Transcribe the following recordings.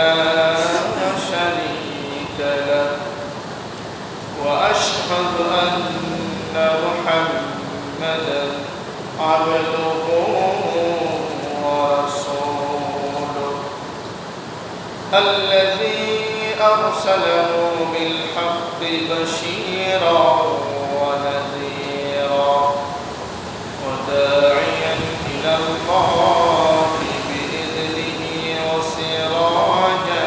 لا شريك له وأشهد أن محمدا عبده ورسوله الذي أرسله بالحق بشيرا ونذيرا وداعيا إلى الله بإذنه وسراجا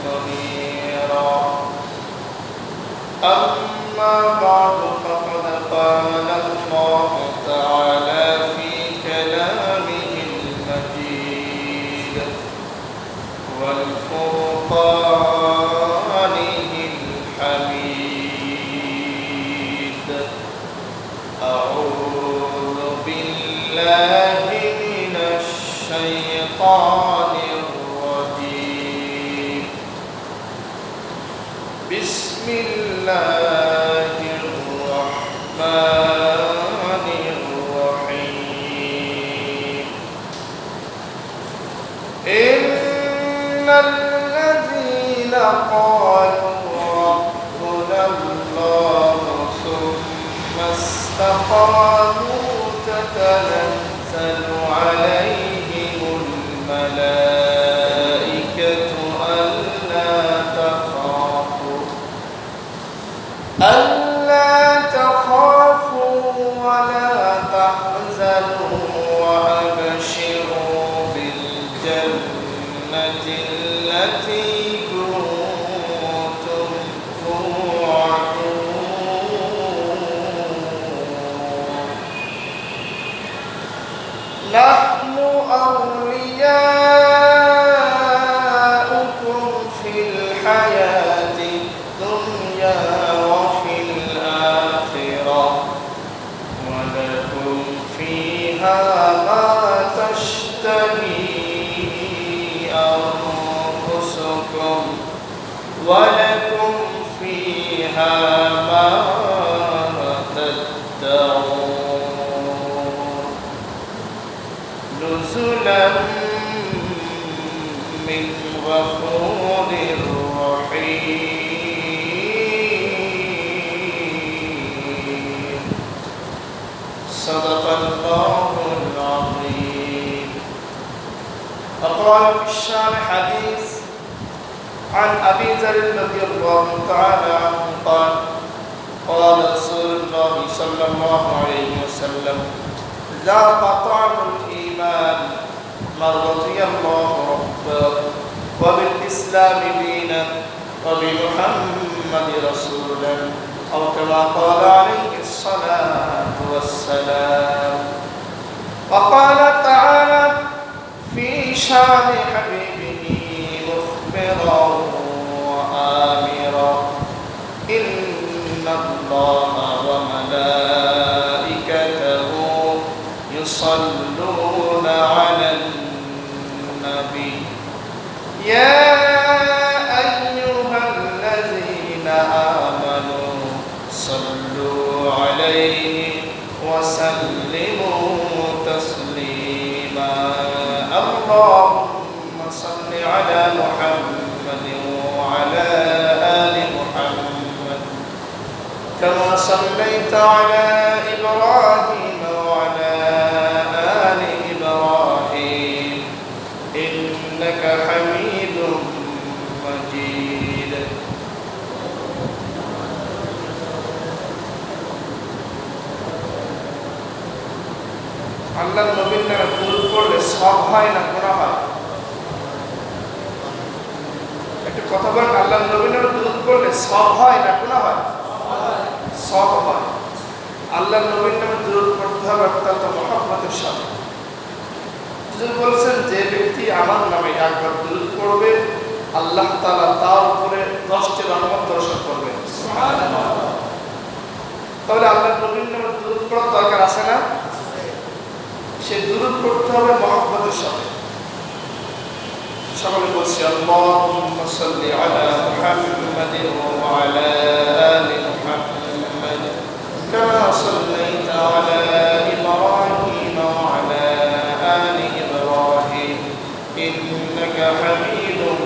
منيرا أما بعد فقد قال الله تعالى في كلامه المجيد والفرقانه الحميد أعوذ بالله من الشيطان الرجيم بسم الله الرحمن الرحيم إن الذين قالوا ربنا الله ثم استقاموا تتنزل عليهم الملائكة ألا تخافوا ولا تحزنوا وأبشروا بالجنة التي كنتم توعدون نحن أولياؤكم في الحياة الدنيا وفي الآخرة ولكم فيها ما تشتهي أنفسكم ولكم فيها ما تدعون نزلا من غفور رحيم صدق الله العظيم. أقرأ في الشام حديث عن أبي ذر رضي الله تعالى عنه قال قال رسول الله صلى الله عليه وسلم ذاق طعم الإيمان من رضي الله ربا وبالإسلام دينا وبمحمد رسولا أو كما قال عليه الصلاة والسلام. وقال تعالى في شان حبيبه مخبرا وآمرا إن الله وملائكته يصلون على النبي يا أيها الذين آمنوا صلوا عليه وسلموا تسليما اللهم صل على محمد وعلى آل محمد كما صليت على إبراهيم وعلى آل إبراهيم إنك حميد مجيد. আল্লাহর নবীর নামে দুরূদ পড়লে সওয়াব হয় না গুনাহ হয়? একটু কথা বলেন, আল্লাহর নবীর নামে দুরূদ পড়লে সওয়াব হয় না গুনাহ হয়? সওয়াব হয়। আল্লাহর নবীর নামে দুরূদ পড়তে হবে অত্যন্ত মহব্বতের সাথে। হুজুর বলেছেন যে ব্যক্তি আমার নামে একবার দুরূদ পড়বে আল্লাহ তাআলা তার উপরে 10টি রহমত বর্ষণ করবেন। সুবহানাল্লাহ। তাহলে আল্লাহর নবীর নামে দুরূদ পড়ার দরকার আছে না? সে দুরূদ পড়তে হবে মহব্বতের সাথে। সকলে বলছি আল্লাহুম্মা সাল্লি আলা মুহাম্মাদিন ওয়া আলা আলি মুহাম্মাদ কামা সাল্লাইতা আলা ইব্রাহিম ওয়া আলা আলি ইব্রাহিম ইন্নাকা হামিদুম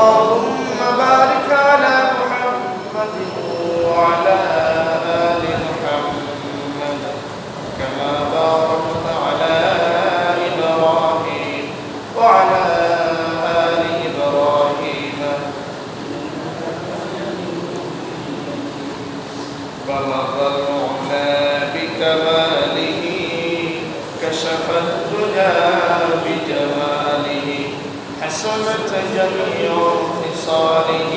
اللهم بارك على محمد وعلى آل محمد كما باركت على إبراهيم وعلى آل إبراهيم بلغ العلا بكماله كشف الدجى بجماله حسنت جميع خصاله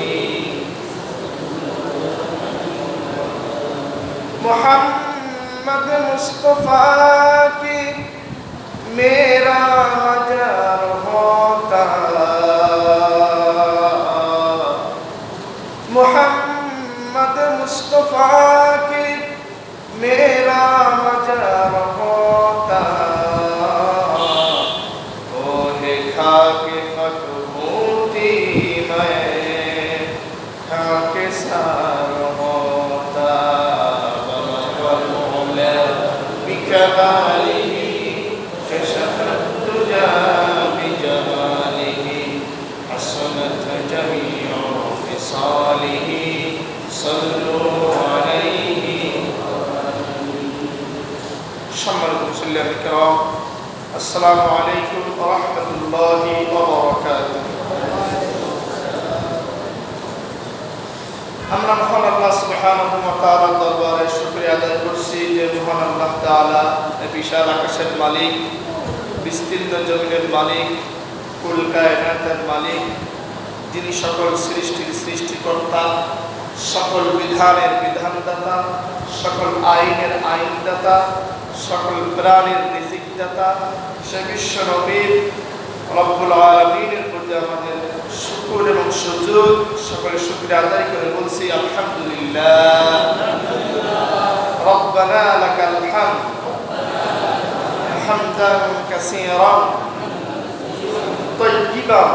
محمد मुस्तफा की मेरा मजार होता मोहम्मद मुस्तफा की मेरा मजार होता ओहे खाके फकूती मैं खाके सार होता بكماله كشف الدجى بجماله حسنت جميع خصاله صلوا عليه সম্মানিত মুসল্লিয়ান কিরাম আসসালামু আলাইকুম ওয়া রাহমাতুল্লাহি ওয়া বারাকাতুহু আমরা মহান আল্লাহ সুবহানাহু ওয়া তাআলার দরবারে শুকরিয়া আদায় করছি যে মহান আল্লাহ তাআলা এই বিশাল আকাশের মালিক বিস্তীর্ণ জমিনের মালিক কুল কায়নাতের মালিক যিনি সকল সৃষ্টির সৃষ্টিকর্তা সকল বিধানের বিধানদাতা সকল আইনের আইনদাতা সকল প্রাণীর রিজিকদাতা সে বিশ্ব নবীর রব্বুল আলামিনের প্রতি আমাদের শুকর এবং সুজুদ সকলে শুকরিয়া আদায় করে বলছি আলহামদুলিল্লাহ রব্বানা লাকাল হামদ হামদান কাসীরান তাইয়িবান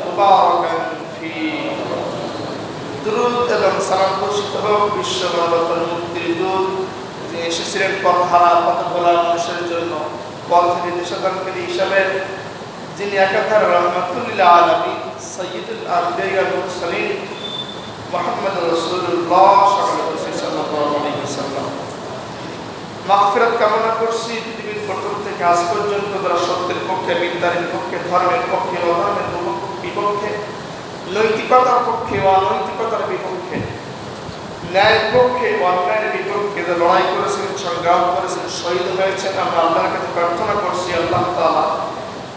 মুবারাকান ফি দুরূদ এবং সালাম বর্ষিত হোক বিশ্ব মানবতার মুক্তির দূত যিনি এসেছিলেন পথহারা পথভোলা মানুষের জন্য পথ নির্দেশকারী হিসাবে যিনি একাধার রহমাতুল লিল আলামিন সাইয়্যিদুল আম্বিয়া ওয়াল মুরসালিন মুহাম্মদুর রাসূলুল্লাহ সাল্লাল্লাহু আলাইহি ওয়াসাল্লাম মাগফিরাত কামনা করছি পৃথিবীর প্রথম থেকে আজ পর্যন্ত যারা সত্যের পক্ষে বিদ্যার পক্ষে ধর্মের পক্ষে অধর্মের বিপক্ষে নৈতিকতার পক্ষে অনৈতিকতার বিপক্ষে ন্যায়ের পক্ষে অন্যায়ের বিপক্ষে যে লড়াই করেছেন সংগ্রাম করেছেন শহীদ হয়েছেন আমরা আল্লাহর কাছে প্রার্থনা করছি আল্লাহ তাআলা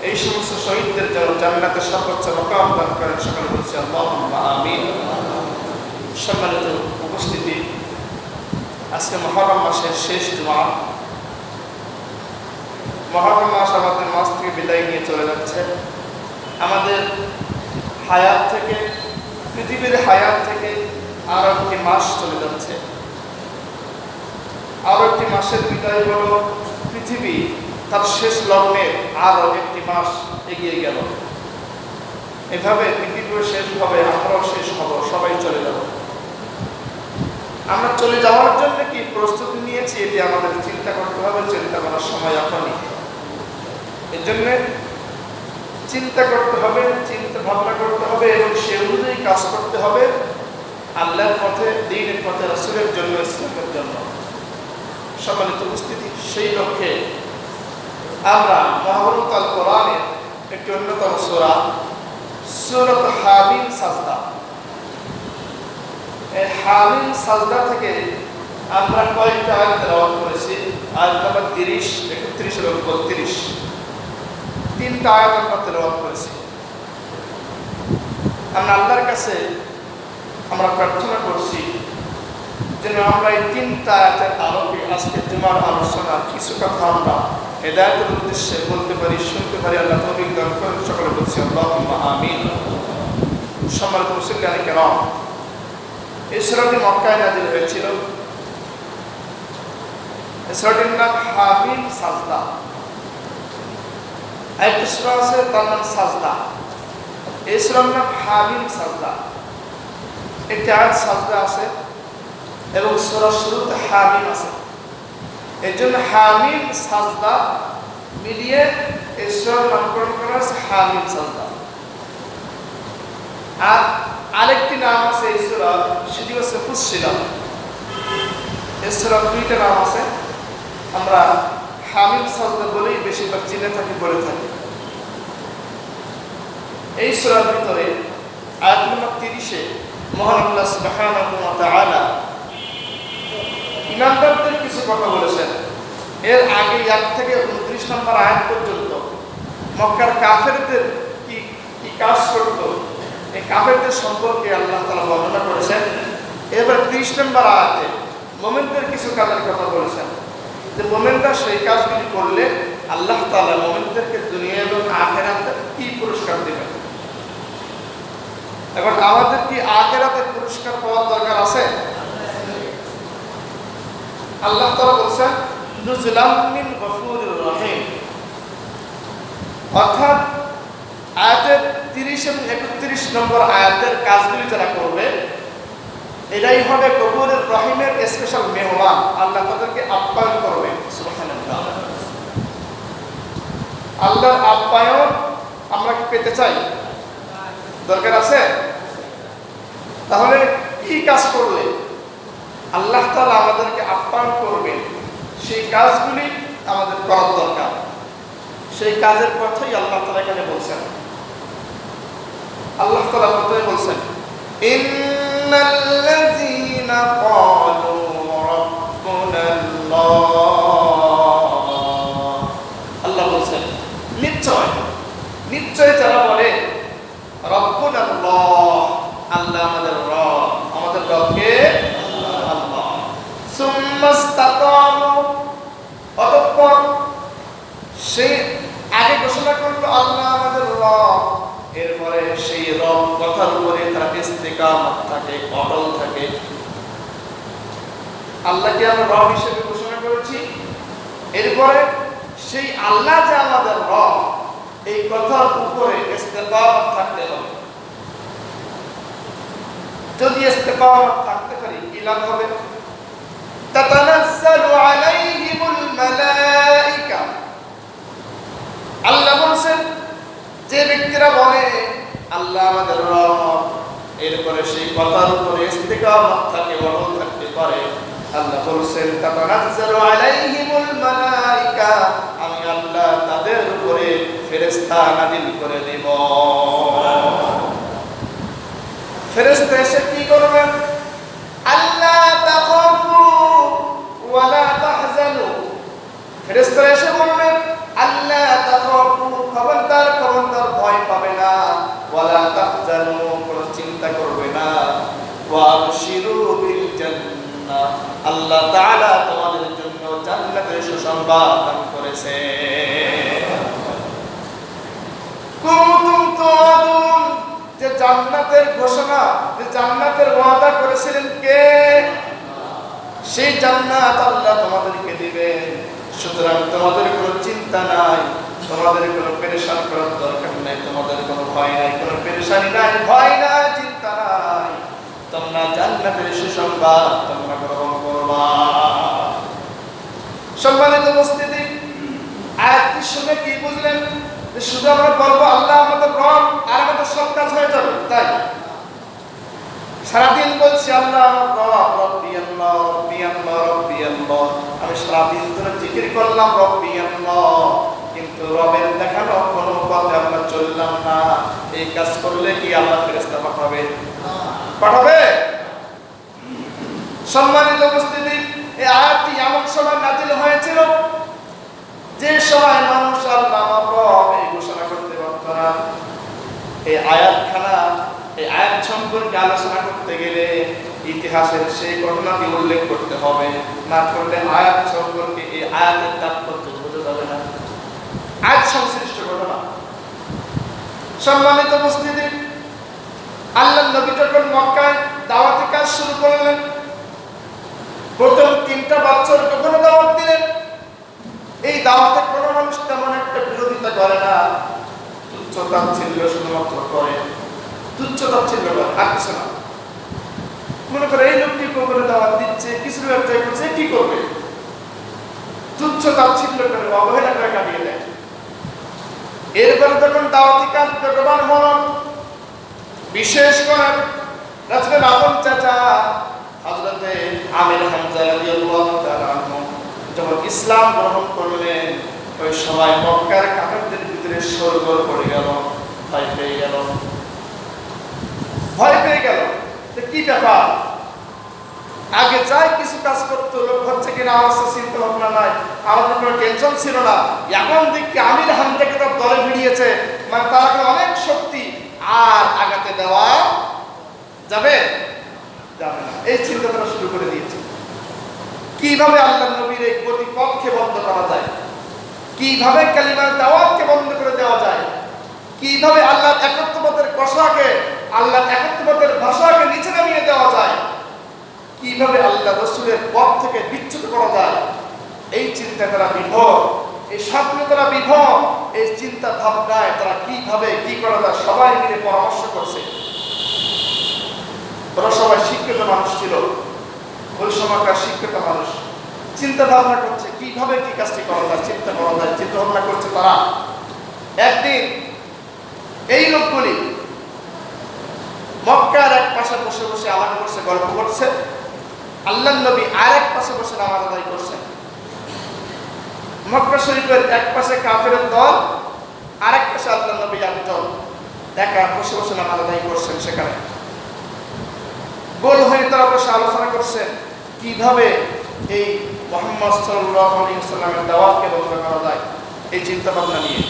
এই সমস্ত শহীদদের জন্য জান্নাতের সর্বোচ্চ মাকাম দান করেন সকলে বলছি আল্লাহুম্মা আমিন সম্মানিত উপস্থিতি আজকে মুহররম মাসের শেষ জুমা মুহররম মাস আমাদের মাস থেকে বিদায় নিয়ে চলে যাচ্ছে আমাদের হায়াত থেকে পৃথিবীর হায়াত থেকে আরো একটি মাস চলে যাচ্ছে আরো একটি মাসের বিদায় হলো পৃথিবী তার শেষ লগ্নে আরো একটি মাস এগিয়ে গেল এভাবে পৃথিবীও শেষ হবে আমরাও শেষ হব সবাই চলে যাব আমরা চলে যাওয়ার জন্য কি প্রস্তুতি নিয়েছি এটি আমাদের চিন্তা করতে হবে চিন্তা করার সময় এখনই এর জন্য চিন্তা করতে হবে চিন্তা ভাবনা করতে হবে এবং সে অনুযায়ী কাজ করতে হবে আল্লাহর পথে দ্বীনের পথে রাসূলের জন্য ইসলামের জন্য সম্মানিত উপস্থিতি সেই লক্ষ্যে আমরা মহাগ্রন্থ আল কোরআনের একটি অন্যতম সূরা সূরাত হামিম সাজদা এই হামিম সাজদা থেকে আমরা কয়েকটা আয়াত তেলাওয়াত করেছি আয়াত নম্বর 30 31 এবং 32 তিনটা আয়াত আমরা তেলাওয়াত করেছি আমরা আল্লাহর কাছে আমরা প্রার্থনা করছি যেন আমরা এই তিনটা আয়াতের আলোকে আজকে জুমার আলোচনার কিছু কথা আমরা হেদায়েতের উদ্দেশ্যে বলতে পারি শুনতে পারি আল্লাহ তৌফিক দান করেন সকলে বলছি আল্লাহুম্মা আমিন সম্মানিত মুসলিয়ান কিরাম এই সূরাটি মক্কায় নাযিল হয়েছিল এই সূরাটির নাম হামিম সাজদা আরেকটি সূরা আছে তার নাম সাজদা এই সূরার নাম হামিম সাজদা একটি আয়াত সাজদা আছে এবং সূরার শুরুতে হামিম আছে এর জন্য হামিম সাজদা মিলিয়ে এই সূরার নামকরণ করা হয়েছে হামিম সাজদা আর আরেকটি নাম আছে এই সূরা, সেটি হচ্ছে ফুসসিলাত। এই সূরার দুইটা নাম আছে, আমরা হামিম সাজদা বলেই বেশিরভাগ চিনে থাকি, বলে থাকি। এই সূরার ভিতরে আয়াত নম্বর 30-এ মহান আল্লাহ সুবহানাহু ওয়া তাআলা ইমানদারদের কিছু কথা বলেছেন। এর আগে 1 থেকে 29 নম্বর আয়াত পর্যন্ত মক্কার কাফেরদের কি কি কাজ করত, এই কাফেরদের সম্পর্কে আল্লাহ তাআলা বর্ণনা করেছেন। এবার 30 নম্বর আয়াতে মুমিনদের কিছু কাজের কথা বলেছেন, যে মুমিনরা সেই কাজগুলি করলে আল্লাহ তাআলা মুমিনদেরকে দুনিয়া এবং আখিরাতে কি পুরস্কার দেবেন। এখন আমাদের কি আখিরাতে পুরস্কার পাওয়ার দরকার আছে? আল্লাহ তাআলা বলেছেন নুজুলাম মিন গফুরির রহিম। অর্থাৎ আয়াতের 30 এবং 31 নম্বর আয়াতের কাজগুলি যারা করবে, এটাই হবে গফুরুর রহিমের স্পেশাল মেহমান। আল্লাহ তাদেরকে আপ্যায়ন করবে। সুবহানাল্লাহ। আল্লাহর আপ্যায়ন আমরা কি পেতে চাই? দরকার আছে? তাহলে কি কাজ করলে আল্লাহ তাআলা আমাদেরকে আপ্যায়ন করবেন, সেই কাজগুলি আমাদের করার দরকার। সেই কাজের কথাই আল্লাহ তাআলা এখানে বলছেন। আল্লাহ তাআলা প্রথমে বলছেন ইন্নাল্লাযীনা ক্বালু রাব্বুনাল্লাহ। আল্লাহ বলছেন নিশ্চয় নিশ্চয় যারা বলে রাব্বুনাল্লাহ, আল্লাহ আমাদের রব, আমাদের রবকে আল্লাহ। সুম্মাস্তাকামু, অতঃপর সে আগে ঘোষণা করলো আল্লাহ আমাদের রব, এরপরে সেই রব কথার উপরে তারা ইস্তিকামত থাকে, অটল থাকে। আল্লাহকে আমরা রব হিসেবে ঘোষণা করেছি, এরপরে সেই আল্লাহ যে আমাদের রব, এই কথার উপরে ইস্তিকামত থাকতে হবে। যদি ইস্তিকামত থাকতে পারি কি লাভ হবে? তাতানাজ্জালু আলাইহিমুল মালায়েকা। আল্লাহ বলেন যে ব্যক্তিরা বলে আল্লাহ আমাদের রব, এরপরে সেই কথার উপরে ইস্তিকামত থাকে, অটল থাকতে পারে, আল্লাহ বলেন তাতানাজ্জালু আলাইহিমুল মালায়েকা, আমি আল্লাহ তাদের উপরে ফেরেশতা নাযিল করে দেব। ফেরেশতা এসে কি করবেন? আল্লাহ তাখাফু ওয়া লা তাহজানু। ফেরেশতা এসে বলবেন আল্লাহ তাখাফু, খবরদার খবরদার ভয় পাবে না, ওয়া লা তাহজানু, কোনো চিন্তা করবে না, ওয়া আবশিরু বিল জান্নাহ, আল্লাহ তাআলা তোমাদের জন্য জান্নাতের সুসংবাদ দান করেছে। কুনতুম তুআদুন, যে জান্নাতের ঘোষণা, যে জান্নাতের ওয়াদা করেছিলেন কে? সেই জান্নাত আল্লাহ তোমাদেরকে দিবেন। সুতরাং তোমাদের কোনো চিন্তা নাই, তোমাদের কোনো পেরেশান করার দরকার নাই, তোমাদের কোনো ভয় নাই, কোনো পেরেশানি নাই, ভয় নাই, চিন্তা নাই। তোমরা জান্নাতের সুসংবাদ তোমরা গ্রহণ করবা। সম্মানিত উপস্থিতি, আয়াতটি শুনে কি বুঝলেন? যে শুধু আমরা বলবো আল্লাহ আমাদের রব আর আমাদের সব কাজ হয়ে যাবে তাই? সারাদিন বলছি আল্লাহ রব, রব্বি আল্লাহ, রব্বি আল্লাহ, রব্বি আল্লাহ, আমি সারাদিন ধরে জিকির করলাম রব্বি আল্লাহ, কিন্তু রবের দেখানো কোনো পথে আমরা চললাম না। এই কাজ করলে কি আল্লাহ ফেরেশতা পাঠাবে? পাঠাবে? সম্মানিত উপস্থিতি, এই আয়াতটি এমন সময় নাযিল হয়েছিল যে সময় মানুষ আল্লাহ রব এই ঘোষণা করতে পারত না। এই আয়াত সম্পর্কে আলোচনা করতে গেলে ইতিহাসের সেই ঘটনাটি উল্লেখ করতে হবে, না করলে আয়াত সম্পর্কে এই আয়াতের তাৎপর্য বোঝা যাবে না। আয়াত সংশ্লিষ্ট ঘটনা। সম্মানিত উপস্থিতি, আল্লাহর নবী যখন মক্কায় দাওয়াতি কাজ শুরু করলেন, প্রথম 3টা বছর যখন দাওয়াত দিলেন, এই দাওয়াতে কোনো মানুষ তেমন একটা বিরোধিতা করে না, তুচ্ছ-তাচ্ছিল্য শুধুমাত্র করে, তুচ্ছ-তাচ্ছিল্য করে, আর কিছু না। মনে করে এই লোকটি কবরে দাওয়াত দিচ্ছে, কিছু ব্যবসায় করছে, কি করবে? তুচ্ছ-তাচ্ছিল্য করে, অবহেলা করে কাটিয়ে দেয়। এরপরে যখন দাওয়াতি কাজ বেগবান হল, বিশেষ করে রাসূলের আপন চাচা হযরতে আমির হামজা রাদিয়াল্লাহু তাআলা আনহু যখন ইসলাম গ্রহণ করলেন, ওই সময় মক্কার কাফেরদের ভিতরে শোরগোল পড়ে গেল, ভয় পেয়ে গেল। তো কি ব্যাপার, আগে যাই কিছু কাজ করতো, লোক হচ্ছে কিনা আমার চিন্তা ভাবনা নাই, আমাদের কোনো টেনশন ছিল না। এখন দেখি আমির হামজাকে তার দলে ভিড়িয়েছে, মানে তারা অনেক শক্তি, আর আগাতে দেওয়া যাবে যাবে না, এই চিন্তা তারা শুরু করে দিয়েছে। কিভাবে আল্লাহ নবীর এই প্রতিপক্ষে বন্ধ করা যায়, কিভাবে কালিমার দাওয়াতকে বন্ধ করে দেওয়া যায়, কিভাবে আল্লাহর একত্ববাদের কষাকে, আল্লাহর একত্ববাদের ভাষাকে নিচে নামিয়ে দেওয়া যায়, কিভাবে আল্লাহ রসুলের পথ থেকে বিচ্যুত করা যায়, এই চিন্তা তারা বিভোর, এই স্বপ্নে তারা বিভোর, এই চিন্তা ভাবনায় তারা কিভাবে কি করা যায় সবাই মিলে পরামর্শ করছে। ওরা সবাই শিক্ষিত মানুষ ছিল, ওই সময়কার শিক্ষিত মানুষ চিন্তা ভাবনা করছে কিভাবে কি কাজটি করা যায়, চিন্তা করা যায়, চিন্তা ভাবনা করছে তারা। একদিন এই লোকগুলি মক্কার এক পাশে বসে বসে আলাপ করছে, গল্প করছে, আল্লাহর নবী আর এক পাশে বসে নামাজ আদায় করছেন। মক্কা শরীফের এক পাশে কাফেরের দল, আর এক পাশে আল্লাহর নবী একজন একা বসে বসে নামাজ আদায় করছেন। সেখানে গোল হয়ে তারা বসে আলোচনা করছেন কিভাবে এই মুহাম্মদ সাল্লাল্লাহু আলাইহি ওয়াসাল্লামের দাওয়াতকে বন্ধ করা যায়, এই চিন্তা ভাবনা নিয়ে।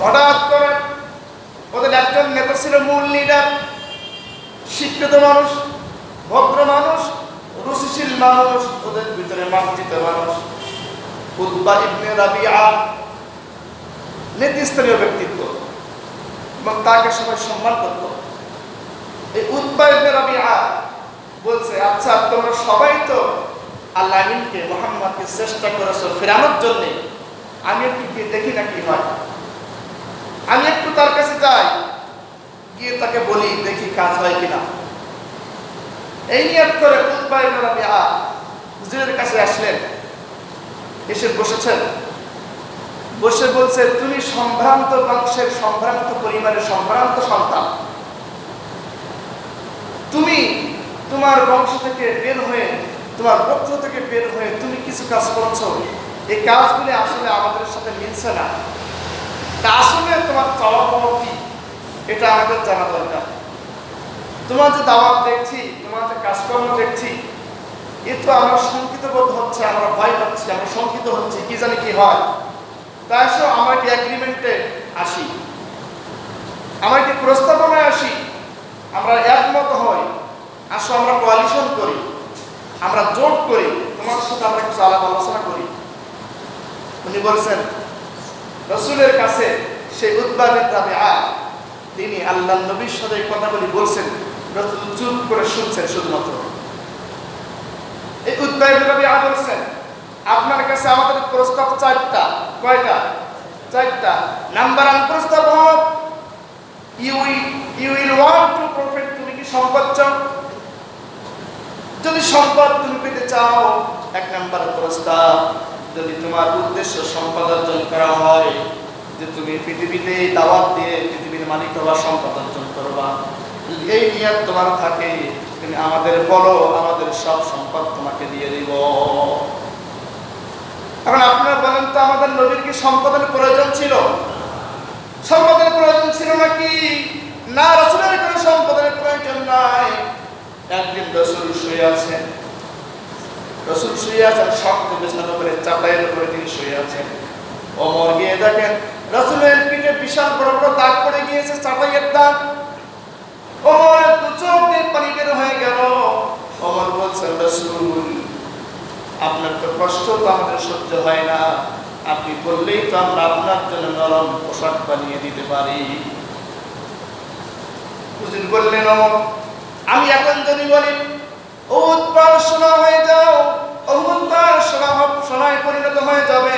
হঠাৎ করে ওদের একজন নেতা ছিল, মূল লিডার, শিক্ষিত মানুষ, ভদ্র মানুষ, রুচিশীল মানুষ, ওদের ভিতরে মার্জিত মানুষ, উতবা ইবনে রাবিআ, নেতৃস্থানীয় ব্যক্তিত্ব, এবং তাকে সবাই সম্মান করত। এই উতবা ইবনে রাবিআ বলছে, আচ্ছা তোমরা সবাই তো আল্লাহ আমিনকে, মুহাম্মদকে চেষ্টা করেছো ফেরানোর জন্য, আমি একটু গিয়ে দেখি না কি হয়, আমি একটু তার কাছে যাই, গিয়ে তাকে বলি দেখি কাজ হয় কিনা। এই নিয়ত করে উতবা ইবনে রাবিআ হুজুরের কাছে আসলেন, এসে বসেছেন, বসে বলছে, তুমি সম্ভ্রান্ত বংশের, সম্ভ্রান্ত পরিবারের সম্ভ্রান্ত সন্তান, তুমি তোমার বংশ থেকে বের হয়ে, তোমার গোত্র থেকে বের হয়ে তুমি কিছু কাজ করছো, এই কাজগুলি আসলে আমাদের সাথে মিলছে না, তা আসলে তোমার চাওয়া পাওয়া কি এটা আমাদের জানা দরকার। তোমার যে দাওয়াত দেখছি, তোমার যে কাজকর্ম দেখছি, এ তো আমরা শঙ্কিত বোধ হচ্ছে, আমরা ভয় পাচ্ছি, আমরা শঙ্কিত হচ্ছি, কি জানি কি হয়। তাই আসো আমরা কি এগ্রিমেন্টে আসি, আমরা কি প্রস্তাবনায় আসি, আমরা একমত হই, আসো আমরা কোয়ালিশন করি, আমরা জোট করি, তোমার সাথে আমরা কিছু আলাপ আলোচনা করি। উনি বলছেন রসুলের কাছে সেই উতবা বিন রাবিআ, তিনি আল্লাহর নবীর সাথে কথাগুলি বলছেন, রসুল চুপ করে শুনছেন শুধুমাত্র। এই উতবা বিন রাবিআ বলছেন, আপনার কাছে আমাদের প্রস্তাব চারটা। কয়টা? চারটা। নাম্বার 1 প্রস্তাব হল, you will want to profit, তুমি কি সম্পদ চাও? যদি সম্পদ তুমি পেতে চাও, 1 নাম্বার প্রস্তাব, যদি তোমার উদ্দেশ্য সম্পদ অর্জন করা হয়, যে তুমি পৃথিবীতে দাওয়াত দিয়ে পৃথিবীর মালিক হওয়া, সম্পদ অর্জন করবা, যদি এই নিয়ত তোমার থাকে, তুমি আমাদের বলো, আমাদের সব সম্পদ তোমাকে দিয়ে দিব। এখন আপনারা বলেন তো, আমাদের নবীর কি সম্পদের প্রয়োজন ছিল? সম্পদের প্রয়োজন ছিল নাকি? না, রাসূলের কোনো সম্পদের প্রয়োজন নাই। একদিন রাসূল শুয়ে আছেন, শক্ত বিছানার উপরে, চাটাইয়ের উপরে তিনি শুয়ে আছেন। ওমর গিয়ে দেখেন রাসূলের পিঠে বিশাল বড় বড় দাগ পড়ে গিয়েছে, চাটাইয়ের দাগ। ওমরের দু চোখ দিয়ে পানি বের হয়ে গেল। ওমর বলছেন, রাসূল, আপনার তো কষ্ট তো আমাদের সহ্য হয় না, আপনি বললেই তো আমরা আপনার জন্য নরম পোশাক বানিয়ে দিতে পারি। হুজুর বললেন, আমি এখন যদি বলি উৎপার সোনা হয়ে যাও, অহুতার সোনায় পরিণত হয়ে যাবে,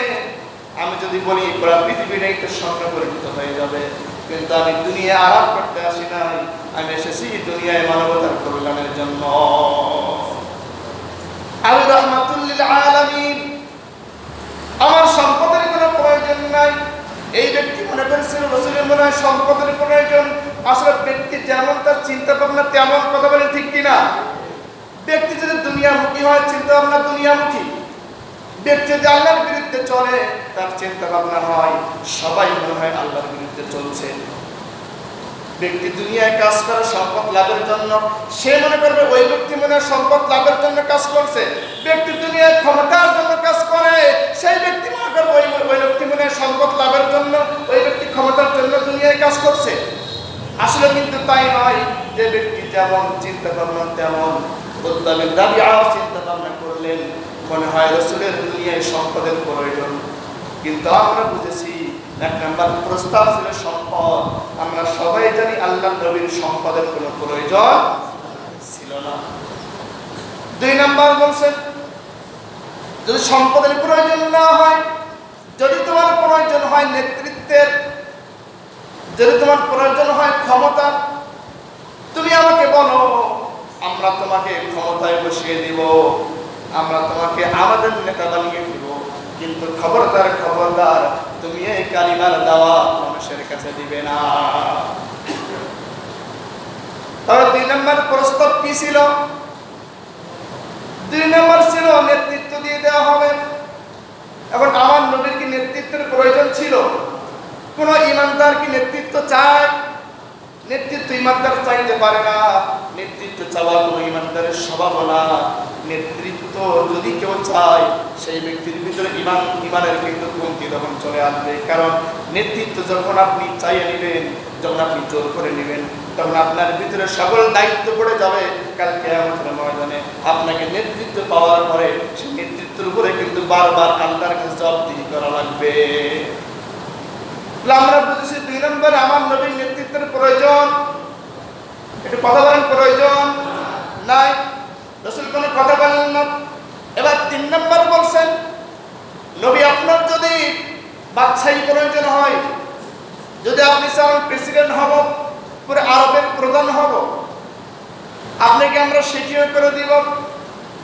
আমি যদি বলি পুরো পৃথিবীটাই তো স্বর্ণে পরিণত হয়ে যাবে, কিন্তু আমি দুনিয়া আরাম করতে আসি নাই, আমি এসেছি দুনিয়ায় মানবতার কল্যাণের জন্য। আমি রাহমাতুল লিল আলামিন, আমার সম্পদের কোনো প্রয়োজন নাই। এই ব্যক্তি মনে করেছিল রাসূলের মনে হয় সম্পদের প্রয়োজন, আসলে ব্যক্তি যেমন তার চিন্তা ভাবনা তেমন, কথা বলেন ঠিক কিনা? ব্যক্তি যদি দুনিয়ামুখী হয়, চিন্তা ভাবনা দুনিয়ামুখী। ব্যক্তি যদি আল্লাহর বিরুদ্ধে চলে, তার চিন্তা ভাবনা হয় সবাই মনে হয় আল্লাহর বিরুদ্ধে চলছে। ব্যক্তি দুনিয়ায় কাজ করে সম্পদ লাভের জন্য, সে মনে করবে ওই ব্যক্তি মনে হয় সম্পদ লাভের জন্য কাজ করছে। ব্যক্তি দুনিয়ায় ক্ষমতার জন্য কাজ করে, সেই ব্যক্তি মনে করবে ওই ব্যক্তি মনে হয় সম্পদ লাভের জন্য, ওই ব্যক্তি ক্ষমতার জন্য দুনিয়ায় কাজ করছে। আসলে কিন্তু তাই নয়। যে ব্যক্তি যেমন চিন্তা ভাবনা তেমন। উদ্দামের দাবি আর চিন্তা ভাবনা করলেন, মনে হয় রাসূলের দুনিয়ায় সম্পদের প্রয়োজন, কিন্তু আমরা বুঝেছি এক নাম্বার প্রস্তাব ছিল সম্পদ। আমরা সবাই জানি আল্লাহর নবীর সম্পদের কোনো প্রয়োজন ছিল না। দুই নাম্বার বলছেন, যদি সম্পদের প্রয়োজন না হয়, যদি তোমার প্রয়োজন হয় নেতৃত্বের, যদি তোমার প্রয়োজন হয় ক্ষমতা, তুমি আমাকে বলো, আমরা তোমাকে ক্ষমতায় বসিয়ে দিব, আমরা তোমাকে আমাদের নেতা বানিয়ে দিব, কিন্তু খবরদার খবরদার তুমি এই কালিমার দাওয়াত মানুষের কাছে দিবে না। তবে দুই নম্বর প্রস্তাব কি ছিল? দুই নম্বর ছিল নেতৃত্ব দিয়ে দেওয়া হবে। এখন আমার নবীর কি নেতৃত্বের প্রয়োজন ছিল? কোন ইমানদার কি নেতৃত্ব চায়? নেতৃত্ব ইমানদার চাইতে পারে না। নেতৃত্ব চাওয়া কোনো ইমানদারের স্বভাব না। নেতৃত্ব যদি কেউ চায়, সেই ব্যক্তির ভিতরে ইমানের কিন্তু কমতি তখন চলে আসবে। কারণ নেতৃত্ব যখন আপনি চাইয়ে নেবেন, যখন আপনি জোর করে নেবেন, তখন আপনার ভিতরে সকল দায়িত্ব পড়ে যাবে। কাল কিয়ামতের ময়দানে আপনাকে নেতৃত্ব পাওয়ার পরে সেই নেতৃত্বের উপরে কিন্তু বারবার আল্লাহর কাছে জবাবদিহি করা লাগবে। আমরা বুঝেছি দুই নম্বরে আমার নবীর নেতৃত্বের প্রয়োজন। একটু কথা বলেন, প্রয়োজন নাই। রাসূল কোনো কথা বলেন না। এবার তিন নম্বর বলছেন, নবী আপনার যদি বাদশাহী প্রয়োজন হয়, যদি আপনি চান প্রেসিডেন্ট হব, পুরো আরবের প্রধান হব, আপনাকে আমরা সেটিও করে দিব।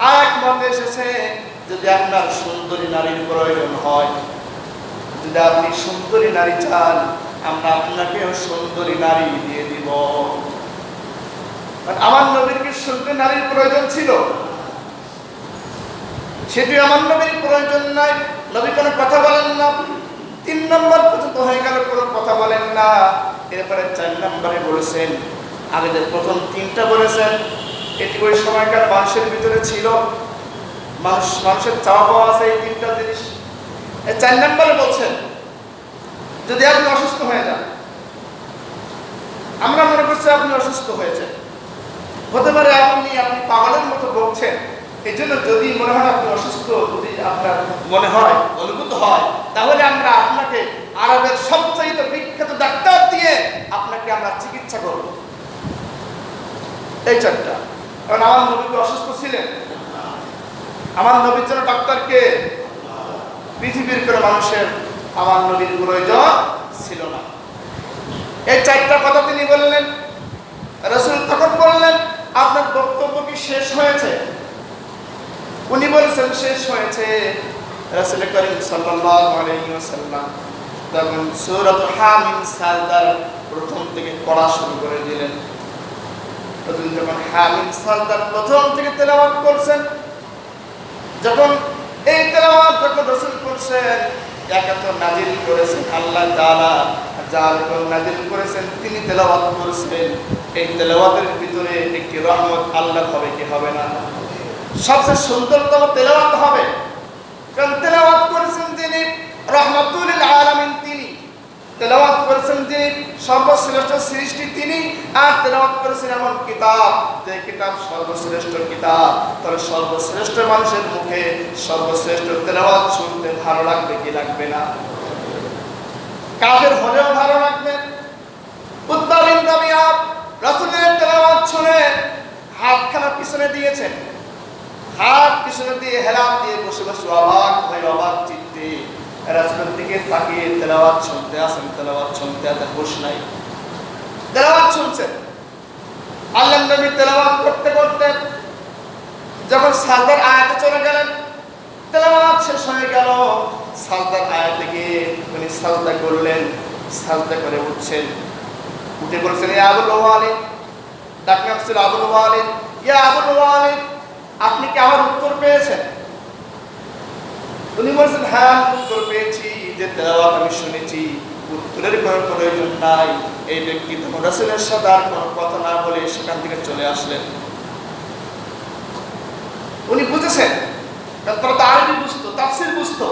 আর এক মতে এসেছে, যদি আপনার সুন্দরী নারীর প্রয়োজন হয়, যদি আপনি সুন্দরী নারী চান, আমরা আপনাকেও সুন্দরী নারী দিয়ে দিব। আমার নবীর কি সুন্দরী নারীর প্রয়োজন ছিল? সেটি আমার নবীর প্রয়োজন নাই। নবী কোনো কথা বলেন না। তিন নম্বর পর্যন্ত হয়ে গেল, কোনো কথা বলেন না। এরপরে চার নম্বরে বলেছেন, আগে যে প্রথম তিনটা বলেছেন, এটি ওই সময়কার মানুষের ভিতরে ছিল। মানুষের চাওয়া পাওয়া আছে এই তিনটা জিনিস। চার নম্বরে বলছেন, যদি আপনি অসুস্থ হয়ে যান, আমরা মনে করছি আপনি অসুস্থ হয়েছেন, হতে পারে আপনি পাগলের মতো বলছেন, এই জন্য যদি মনে হয় আপনি অসুস্থ, যদি আপনার মনে হয় অনুভূত হয়, তাহলে আমরা আপনাকে আরবের সবচেয়ে বিখ্যাত ডাক্তার দিয়ে আপনাকে আমরা চিকিৎসা করব। এই চারটা। কারণ আমার নবী অসুস্থ ছিলেন, আমার নবীর জন্য ডাক্তারকে পৃথিবীর কোনো মানুষের আমার নবীর প্রয়োজন ছিল না। এই চারটা কথা তিনি বললেন। রাসূল তখন বললেন, আপনার বক্তব্য কি শেষ হয়েছে? উনি বলেছেন শেষ হয়েছে। রাসূল করিম সাল্লাল্লাহু আলাইহি ওয়াসাল্লাম তখন সূরা হামিম সাজদার প্রথম থেকে পড়া শুরু করে দিলেন। রাসূল যখন হামিম সাজদার প্রথম থেকে তেলাওয়াত করছেন, যখন এই তেলাওয়াত যখন রাসূল করছেন, একাত নাজিল করেছেন আল্লাহ তাআলা, যার উপর নাজিল করেছেন তিনি তেলাওয়াত করেছেন। এই তেলাওয়াতের ভিতরে একটি রহমত আল্লাহ হবে কি হবে না? সবচেয়ে সুন্দরতম তেলাওয়াত হবে। কারণ তেলাওয়াত করেছেন যিনি রহমাতুল লিল আলামিন, তিনি তেলাওয়াত করেছেন যিনি সর্বশ্রেষ্ঠ সৃষ্টি, তিনি আর তেলাওয়াত করেছেন এমন কিতাব, যে কিতাব সর্বশ্রেষ্ঠ কিতাব। তাহলে সর্বশ্রেষ্ঠ মানুষের মুখে সর্বশ্রেষ্ঠ তেলাওয়াত শুনতে ভালো লাগবে কি লাগবে না? কাফের হলেও ভালো লাগবে। উতবা বিন রাবিয়া রাসূলের তেলাওয়াত শুনে হাতখানা পিছনে দিয়েছেন, হাত পিছনে দিয়ে হেলান দিয়ে বসে বসে অবাক চিত্তে রাসূলের দিকে তাকিয়ে তেলাওয়াত শুনতে আসেন। তেলাওয়াত শুনতে আর বস নাই, তেলাওয়াত শুনছেন। আল্লাহর নবী তেলাওয়াত করতে করতে যখন সাজদার আয়াতে চলে গেলেন, তেলাওয়াত শেষ হয়ে গেল, সাজদার আয়াতে গিয়ে উনি সাজদা করলেন। সাজদা করে উঠছেন, উঠে বলছেন, ইয়া আবুল ওয়ালিদ, ডাক নাম ছিল আবুল ওয়ালিদ, ইয়া আবুল ওয়ালিদ, আপনি কি আমার উত্তর পেয়েছেন? উনি বলছেন, হ্যাঁ উত্তর পেয়েছি, যে তেলাওয়াত আমি শুনেছি, উত্তরের কোনো প্রয়োজন নাই। এই ব্যক্তি তখন রাসূলের সাথে আর কোনো কথা না বলে সেখান থেকে চলে আসলেন। উনি বুঝেছেন, তারা তো আরবি বুঝতো, তাফসীর বুঝতো,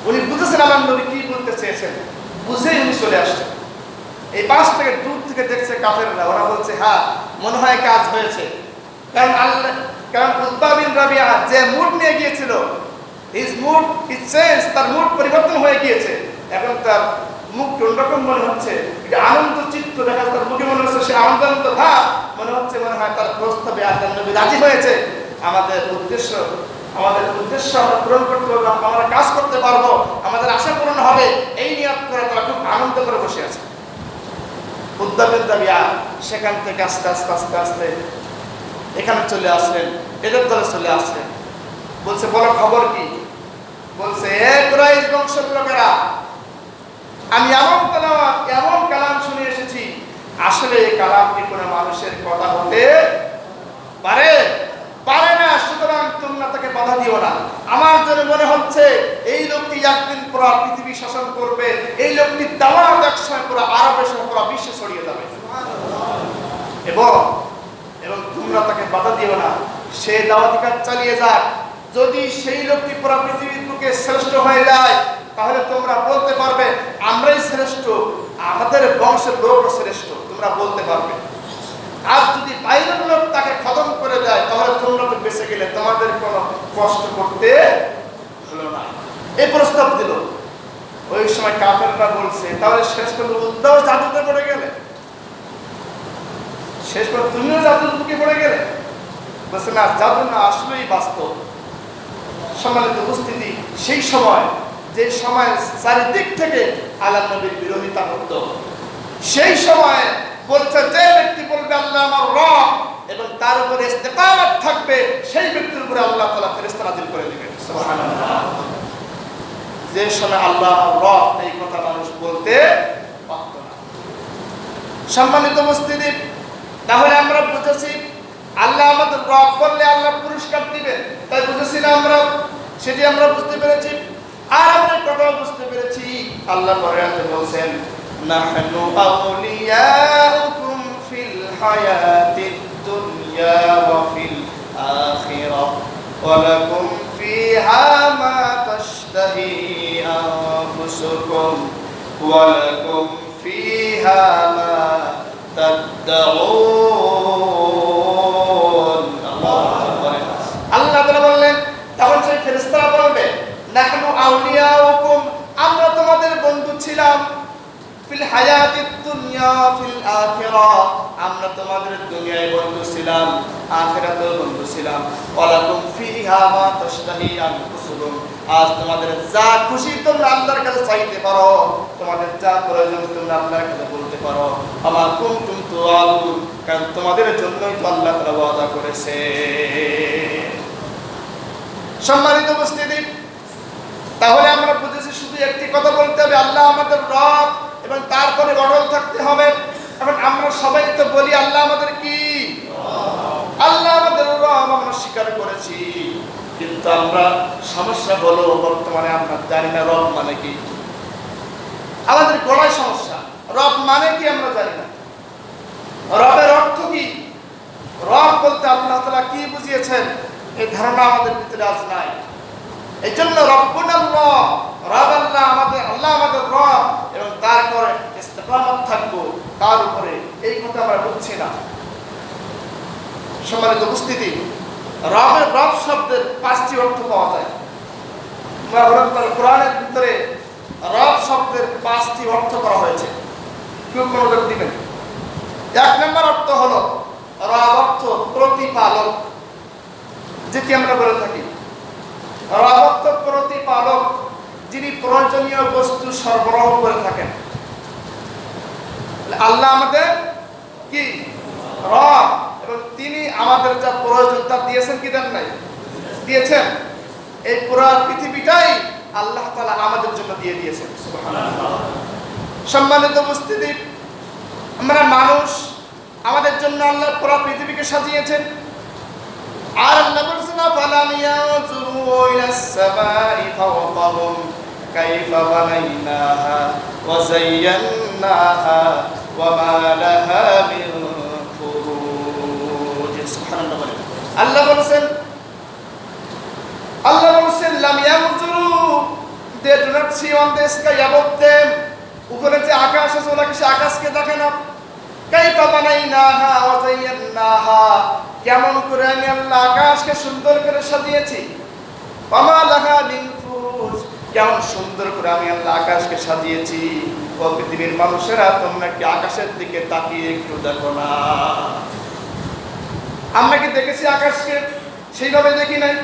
উনি বুঝেছেন আমার নবী কি বলতে চেয়েছেন, বুঝেই উনি চলে আসছেন। এই পাশ থেকে দূর থেকে দেখছে কাফেররা, ওরা বলছে, হ্যাঁ মনে হয় কাজ হয়েছে। কারণ উতবা বিন রাবিয়া যে মুড নিয়ে গিয়েছিল, তার মুড পরিবর্তন হয়ে গিয়েছে। এখন তার মুখ অন্যরকম মনে হচ্ছে, আনন্দ চিত্ত দেখা যাচ্ছে, তার মুখে মনে হচ্ছে সে আনন্দ ভাব, মনে হয় তার প্রস্তাবে আল্লাহ নবী রাজি হয়েছে। আমাদের উদ্দেশ্য আমরা পূরণ করতে পারবো, আমরা কাজ করতে পারবো, আমাদের আশা পূরণ হবে, এই নিয়ত করে তারা খুব আনন্দ করে বসে আছে। উতবা বিন রাবিয়া সেখান থেকে আস্তে আস্তে এখানে চলে আসলেন, এদের দলে চলে আসলেন। বলছে, বলো খবর কি? বলছে, হে কুরাইশ বংশের লোকেরা, আমি এমন কালাম শুনে এসেছি, আসলে এই কালাম কি কোনো মানুষের কথা হতে পারে না। সুতরাং তোমরা তাকে বাধা দিও না। আমার জন্য মনে হচ্ছে এই লোকটি একদিন পুরো পৃথিবী শাসন করবে, এই লোকটি দাওয়াত একসময় পুরো আরবের সহ পুরো বিশ্বে ছড়িয়ে যাবে, এবং তোমরা তাকে বাধা দিও না, সে দাওয়াতি কাজ চালিয়ে যাক। যদি সেই লোকটি পুরো পৃথিবীর বুকে শ্রেষ্ঠ হয়ে যায়, তাহলে তোমরা বলতে পারবে আমরাই শ্রেষ্ঠ, আমাদের বংশের লোকও শ্রেষ্ঠ, তোমরা বলতে পারবে। আর যদি বাইরের লোক তাকে খতম করে দেয়, তাহলে তোমরা তো বেঁচে গেলে, তোমাদের কোনো কষ্ট করতে হলো না। এই প্রস্তাব দিল। ওই সময় কাফেররা বলছে, তাহলে শেষ পর্যন্ত উদ্দাও জাদুতে পড়ে গেলে, শেষ পর্যন্ত তুমিও জাদুর বুকে পড়ে গেলে। বলছে, না জাদু না, আসলেই বাস্তব। সম্মানিত উপস্থিতি, সেই সময় যে সময় চারিদিক থেকে আল্লাহ নবীর বিরোধিতা হতো, সেই সময় বলছে, যে ব্যক্তি বলবে আল্লাহ আমার রব এবং তার উপরে ইস্তেকামত থাকবে, সেই ব্যক্তির উপরে আল্লাহ তাআলা ফেরেশতা নাযিল করে দিবেন। সুবহানাল্লাহ। যে সময় আল্লাহ আমার রব, এই কথা মানুষ বলতে পারত না। সম্মানিত উপস্থিতি, তাহলে আমরা বুঝেছি আল্লাহ আমাদের রব বললে আল্লাহ পুরস্কার দিবেন, তাই বুঝেছি না আমরা, সেটি আমরা বুঝতে পেরেছি। আর আমরা কথা বুঝতে পেরেছি, আল্লাহ কোরআনে বলেন, নাহনু আউলিয়াউকুম ফিল হায়াতিদ দুনিয়া ওয়া ফিল আখিরাহ ওয়া লাকুম ফিহা মা তাশতাহি আনফুসুকুম ওয়া লাকুম ফিহা মা তাদউন। আল্লাহ তাআলা বললেন, তখন সেই ফেরেশতারা বলবে, নাহনু আউলিয়াউকুম, আমরা তোমাদের বন্ধু ছিলাম, ফিল হায়াতিদ দুনিয়া ফিল আখিরাহ, আমরা তোমাদের দুনিয়ায় বন্ধু ছিলাম, আখিরাতেও বন্ধু ছিলাম। ওয়ালাকুম ফিহা মা তাশতাহি আনফুসুকুম, আজ তোমাদের যা খুশি তোমরা আল্লাহর কাছে চাইতে পারো, তোমাদের যা প্রয়োজন তোমরা আল্লাহর কাছে বলতে পারো। আমা কুনতুম তুআদুন, কারণ তোমাদের জন্যই তো আল্লাহ তাআলা ওয়াদা করেছে। সম্মানিত উপস্থিতি, তাহলে আমরা বুঝেছি শুধু একটি কথা বলতে হবে, আল্লাহ আমাদের রব, এবং তারপরে অটল থাকতে হবে। এবং আমরা সবাই তো বলি আল্লাহ আমাদের কি? আল্লাহ আমাদের রব, আমরা স্বীকার করেছি। কিন্তু আমরা সমস্যা হলো বর্তমানে আমরা জানি না রব মানে কি। আমাদের গলায় সমস্যা, রব মানে কি আমরা জানি না, রবের অর্থ কি, রব বলতে আল্লাহ তাআলা কি বুঝিয়েছেন, এই ধারণা আমাদের ভিতরে আজ নাই। এই জন্য রব্বুনাল্লাহ, রব আল্লাহ আমাদের রব, এবং তারপরে ইস্তিকামত থাকবো তার উপরে, এই কথা আমরা বুঝছি না। সম্মানিত উপস্থিতি, রব শব্দের 5টি অর্থ পাওয়া যায়। কোরআনের ভিতরে রব শব্দের 5টি অর্থ করা হয়েছে, খুব মনোযোগ দিবেন। 1 নম্বর অর্থ হলো, রব অর্থ প্রতিপালক, যেটি আমরা বলে থাকি। রব অর্থ প্রতিপালক, যিনি প্রয়োজনীয় বস্তু সরবরাহ করে থাকেন। আল্লাহ আমাদের কি রব, এবং তিনি আমাদের যা প্রয়োজন তা দিয়েছেন কি দেন নাই? দিয়েছেন। এই পুরো পৃথিবীটাই আল্লাহ তাআলা আমাদের জন্য দিয়ে দিয়েছেন। সুবহানাল্লাহ। সম্মানিত উপস্থিতি, আমরা মানুষ, আমাদের জন্য আল্লাহ পুরো পৃথিবীকে সাজিয়েছেন। আর আল্লাহ বলেছেন ফালাম ইয়াযুরু ইলাস সামাই ফাওকাহুম কাইফা বানাইনাহা ওয়া যায়্যানাহা ওয়া মা লাহা মিন ফুরুজ। সুবহানাল্লাহ বলেন। আল্লাহ বলেছেন লাম ইয়াযুরু, they do not see on the sky above them, উপরে যে আকাশ আছে ওরা কি আকাশকে দেখে না? কাইফা বানাইনাহা ওয়া যায়্যানাহা, কেমন করে আমি আল্লাহ আকাশকে সুন্দর করে সাজিয়েছি। ওয়া মা লাহা মিন ফুরুজ, কেমন সুন্দর করে আমি আল্লাহ আকাশকে সাজিয়েছি। ও পৃথিবীর মানুষেরা, তোমরা কি আকাশের দিকে তাকিয়ে একটু দেখো না? আমরা কি দেখেছি আকাশকে? সেইভাবে দেখি নাই।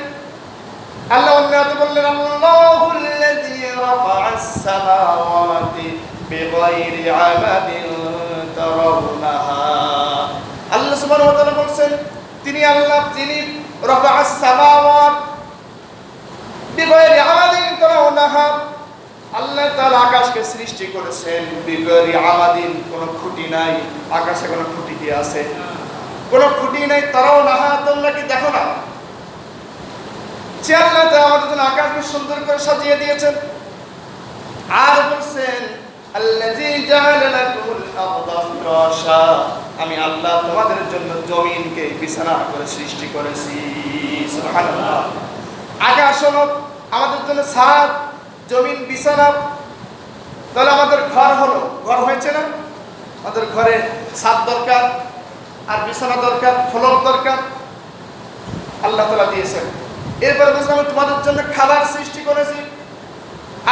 আল্লাহ অন্য আয়াতে বললেন আল্লাহুল্লাযী রাফা'আস সামাওয়াতি বিগাইরি আমাদিন তারাউনাহা। আল্লাহ সুবহানাহু ওয়া তাআলা বলেন তিনি আল্লাহ যিনি রাফা'আস সামাওয়াত বিগাইরি আমাদিন তারাউনাহা, আল্লাহ তাআলা আকাশকে সৃষ্টি করেছেন বিগাইরি আমাদিন, কোনো খুঁটি নাই। আকাশে কোনো খুঁটি কি আছে? কোনো খুঁটি নাই। তারাউনাহা, তোমরা কি দেখো না? যে আল্লাহ তাআলা আমাদের জন্য আকাশকে সুন্দর করে সাজিয়ে দিয়েছেন। আর বলছেন আল্লাযী জাআলা লাকুমুল আরদা ফিরাশা, আমি আল্লাহ তোমাদের জন্য জমিনকে বিছানা করে সৃষ্টি করেছি। সুবহানাল্লাহ। আকাশ হলো আমাদের জন্য ছাদ, জমিন বিছানা। তাহলে আমাদের ঘর হলো, ঘর হয়েছে না? আমাদের ঘরে ছাদ দরকার, আর বিছানা দরকার, ফলক দরকার, আল্লাহ তাআলা দিয়েছেন। এরপরে বলছেন আমি তোমাদের জন্য খাবার সৃষ্টি করেছি।